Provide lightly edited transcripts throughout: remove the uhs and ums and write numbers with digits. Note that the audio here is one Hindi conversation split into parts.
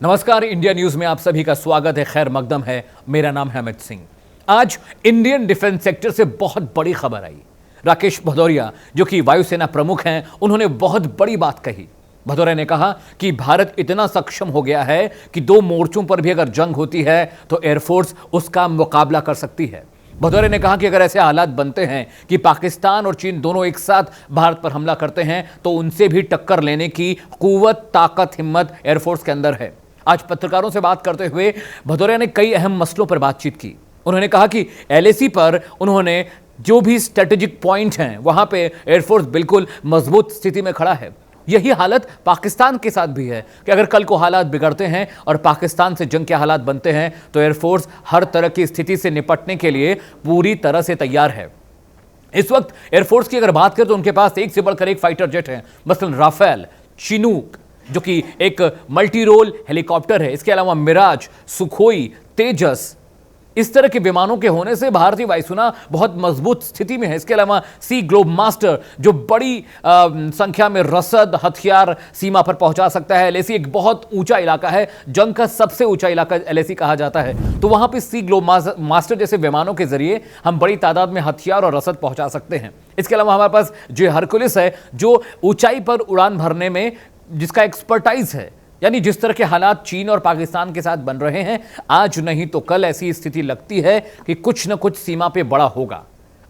नमस्कार, इंडिया न्यूज में आप सभी का स्वागत है। खैर मकदम है। मेरा नाम है अमित सिंह। आज इंडियन डिफेंस सेक्टर से बहुत बड़ी खबर आई। राकेश भदौरिया जो कि वायुसेना प्रमुख हैं, उन्होंने बहुत बड़ी बात कही। भदौरिया ने कहा कि भारत इतना सक्षम हो गया है कि दो मोर्चों पर भी अगर जंग होती है तो एयरफोर्स उसका मुकाबला कर सकती है। भदौरिया ने कहा कि अगर ऐसे हालात बनते हैं कि पाकिस्तान और चीन दोनों एक साथ भारत पर हमला करते हैं तो उनसे भी टक्कर लेने की कुव्वत, ताकत, हिम्मत एयरफोर्स के अंदर है। आज पत्रकारों से बात करते हुए भदौरिया ने कई अहम मसलों पर बातचीत की। उन्होंने कहा कि एलएसी पर उन्होंने जो भी स्ट्रेटेजिक पॉइंट हैं वहां पे एयरफोर्स बिल्कुल मजबूत स्थिति में खड़ा है। यही हालत पाकिस्तान के साथ भी है कि अगर कल को हालात बिगड़ते हैं और पाकिस्तान से जंग के हालात बनते हैं तो एयरफोर्स हर तरह की स्थिति से निपटने के लिए पूरी तरह से तैयार है। इस वक्त एयरफोर्स की अगर बात करें तो उनके पास एक से बढ़कर एक फाइटर जेट है, मसलन राफेल, चिनूक जो कि एक मल्टी रोल हेलीकॉप्टर है, इसके अलावा मिराज, सुखोई, तेजस, इस तरह के विमानों के होने से भारतीय वायुसेना बहुत मजबूत स्थिति में है। इसके अलावा सी ग्लोब मास्टर जो बड़ी संख्या में रसद, हथियार सीमा पर पहुंचा सकता है। एलएसी एक बहुत ऊंचा इलाका है, जंग का सबसे ऊंचा इलाका एलएसी कहा जाता है, तो वहां पर सी ग्लोब मास्टर जैसे विमानों के जरिए हम बड़ी तादाद में हथियार और रसद पहुंचा सकते हैं। इसके अलावा हमारे पास जो हरकुलिस है, जो ऊंचाई पर उड़ान भरने में जिसका एक्सपर्टाइज है, यानी जिस तरह के हालात चीन और पाकिस्तान के साथ बन रहे हैं, आज नहीं तो कल ऐसी स्थिति लगती है कि कुछ न कुछ सीमा पे बड़ा होगा।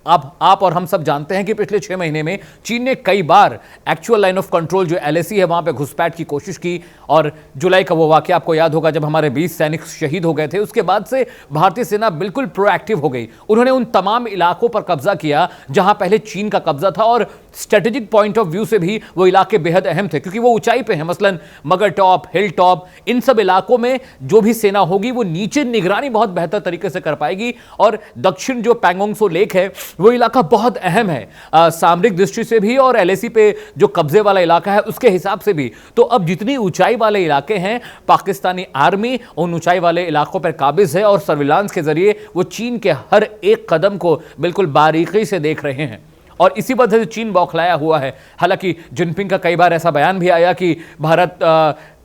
आप और हम सब जानते हैं कि पिछले 6 महीने में चीन ने कई बार एक्चुअल लाइन ऑफ कंट्रोल जो एलएसी है वहां पे घुसपैठ की कोशिश की, और जुलाई का वो वाकया आपको याद होगा जब हमारे 20 सैनिक शहीद हो गए थे। उसके बाद से भारतीय सेना बिल्कुल प्रोएक्टिव हो गई। उन्होंने उन तमाम इलाकों पर कब्जा किया जहां पहले चीन का कब्जा था, और स्ट्रेटेजिक पॉइंट ऑफ व्यू से भी वो इलाके बेहद अहम थे क्योंकि वो ऊंचाई पे हैं। मसलन मगर टॉप, हिल टॉप, इन सब इलाकों में जो भी सेना होगी वो नीचे निगरानी बहुत बेहतर तरीके से कर पाएगी। और दक्षिण जो पैंगोंग त्सो लेक है वो इलाका बहुत अहम है सामरिक दृष्टि से भी, और एलएसी पे जो कब्जे वाला इलाका है उसके हिसाब से भी। तो अब जितनी ऊंचाई वाले इलाके हैं, पाकिस्तानी आर्मी उन ऊंचाई वाले इलाकों पर काबिज है और सर्विलांस के जरिए वो चीन के हर एक कदम को बिल्कुल बारीकी से देख रहे हैं, और इसी वजह से चीन बौखलाया हुआ है। हालांकि जिनपिंग का कई बार ऐसा बयान भी आया कि भारत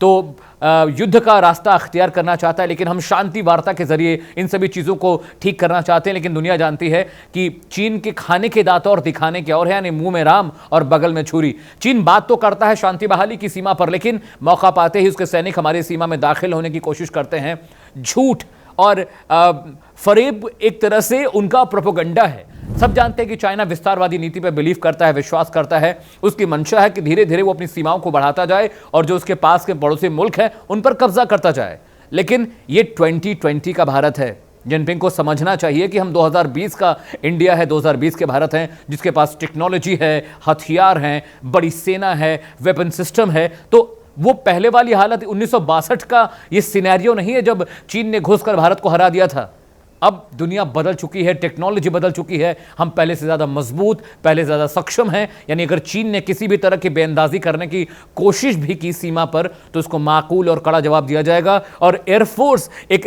तो युद्ध का रास्ता अख्तियार करना चाहता है, लेकिन हम शांति वार्ता के जरिए इन सभी चीज़ों को ठीक करना चाहते हैं। लेकिन दुनिया जानती है कि चीन के खाने के दांत और दिखाने के और है, यानी मुंह में राम और बगल में छुरी। चीन बात तो करता है शांति बहाली की सीमा पर, लेकिन मौका पाते ही उसके सैनिक हमारी सीमा में दाखिल होने की कोशिश करते हैं। झूठ और फरेब एक तरह से उनका प्रोपेगेंडा है। सब जानते हैं कि चाइना विस्तारवादी नीति पर बिलीव करता है, विश्वास करता है। उसकी मंशा है कि धीरे धीरे वो अपनी सीमाओं को बढ़ाता जाए और जो उसके पास के पड़ोसी मुल्क हैं उन पर कब्जा करता जाए। लेकिन ये 2020 का भारत है। जिनपिंग को समझना चाहिए कि हम 2020 का इंडिया है, 2020 के भारत हैं, जिसके पास टेक्नोलॉजी है, हथियार हैं, बड़ी सेना है, वेपन सिस्टम है। तो वो पहले वाली हालत 1962 का ये सिनेरियो नहीं है जब चीन ने घुसकर भारत को हरा दिया था। अब दुनिया बदल चुकी है, टेक्नोलॉजी बदल चुकी है, हम पहले से ज़्यादा मजबूत, पहले ज़्यादा सक्षम हैं। यानी अगर चीन ने किसी भी तरह की बेअंदाजी करने की कोशिश भी की सीमा पर तो उसको माकूल और कड़ा जवाब दिया जाएगा। और एयरफोर्स एक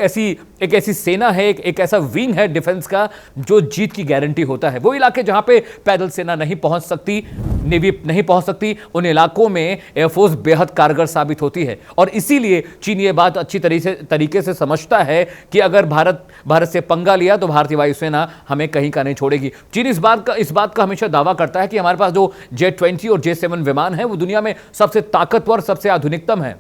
ऐसी सेना है, एक ऐसा विंग है डिफेंस का जो जीत की गारंटी होता है। वो इलाके जहाँ पे पैदल सेना नहीं पहुँच सकती, नेवी नहीं पहुँच सकती, उन इलाकों में एयरफोर्स बेहद कारगर साबित होती है। और इसीलिए चीन ये बात अच्छी तरीके से समझता है कि अगर भारत से पंगा लिया तो भारतीय वायुसेना हमें कहीं का नहीं छोड़ेगी। चीन इस बात का हमेशा दावा करता है कि हमारे पास जो J-20 और J-7 विमान है वो दुनिया में सबसे ताकतवर, सबसे आधुनिकतम है।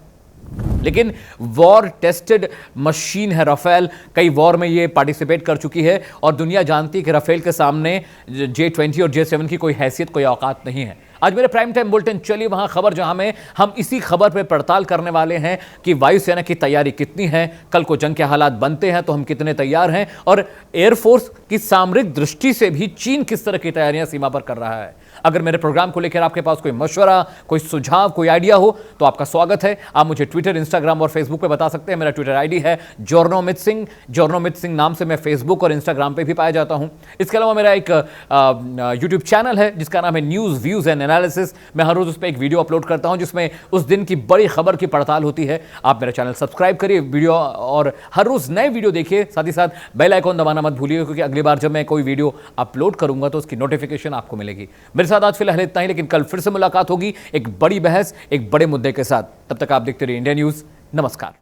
लेकिन वॉर टेस्टेड मशीन है राफेल, कई वॉर में ये पार्टिसिपेट कर चुकी है, और दुनिया जानती है कि राफेल के सामने J-20 और J-7 की कोई हैसियत, कोई औकात नहीं है। आज मेरे प्राइम टाइम बुलेटिन चलिए वहां खबर जहां में हम इसी खबर पर पड़ताल करने वाले हैं कि वायुसेना की तैयारी कितनी है, कल को जंग के हालात बनते हैं तो हम कितने तैयार हैं, और एयरफोर्स की सामरिक दृष्टि से भी चीन किस तरह की तैयारियां सीमा पर कर रहा है। अगर मेरे प्रोग्राम को लेकर आपके पास कोई मशवरा, कोई सुझाव, कोई आइडिया हो तो आपका स्वागत है। आप मुझे ट्विटर, इंस्टाग्राम और फेसबुक पे बता सकते हैं। मेरा ट्विटर आईडी है जॉर्नोमित सिंह। जॉर्नोमित सिंह नाम से मैं फेसबुक और इंस्टाग्राम पे भी पाया जाता हूं। इसके अलावा मेरा एक यूट्यूब चैनल है जिसका नाम है न्यूज़ व्यूज़ एंड एनालिसिस। मैं हर रोज उस पर एक वीडियो अपलोड करता हूं जिसमें उस दिन की बड़ी खबर की पड़ताल होती है। आप मेरा चैनल सब्सक्राइब करिए वीडियो और हर रोज नए वीडियो देखिए। साथ ही साथ बेल आइकॉन दबाना मत भूलिए, क्योंकि अगली बार जब मैं कोई वीडियो अपलोड करूंगा तो उसकी नोटिफिकेशन आपको मिलेगी। मेरे साथ आज फिलहाल इतना ही, लेकिन कल फिर से मुलाकात होगी एक बड़ी बहस, एक बड़े मुद्दे के साथ। तब तक आप देखते रहिए इंडिया न्यूज। नमस्कार।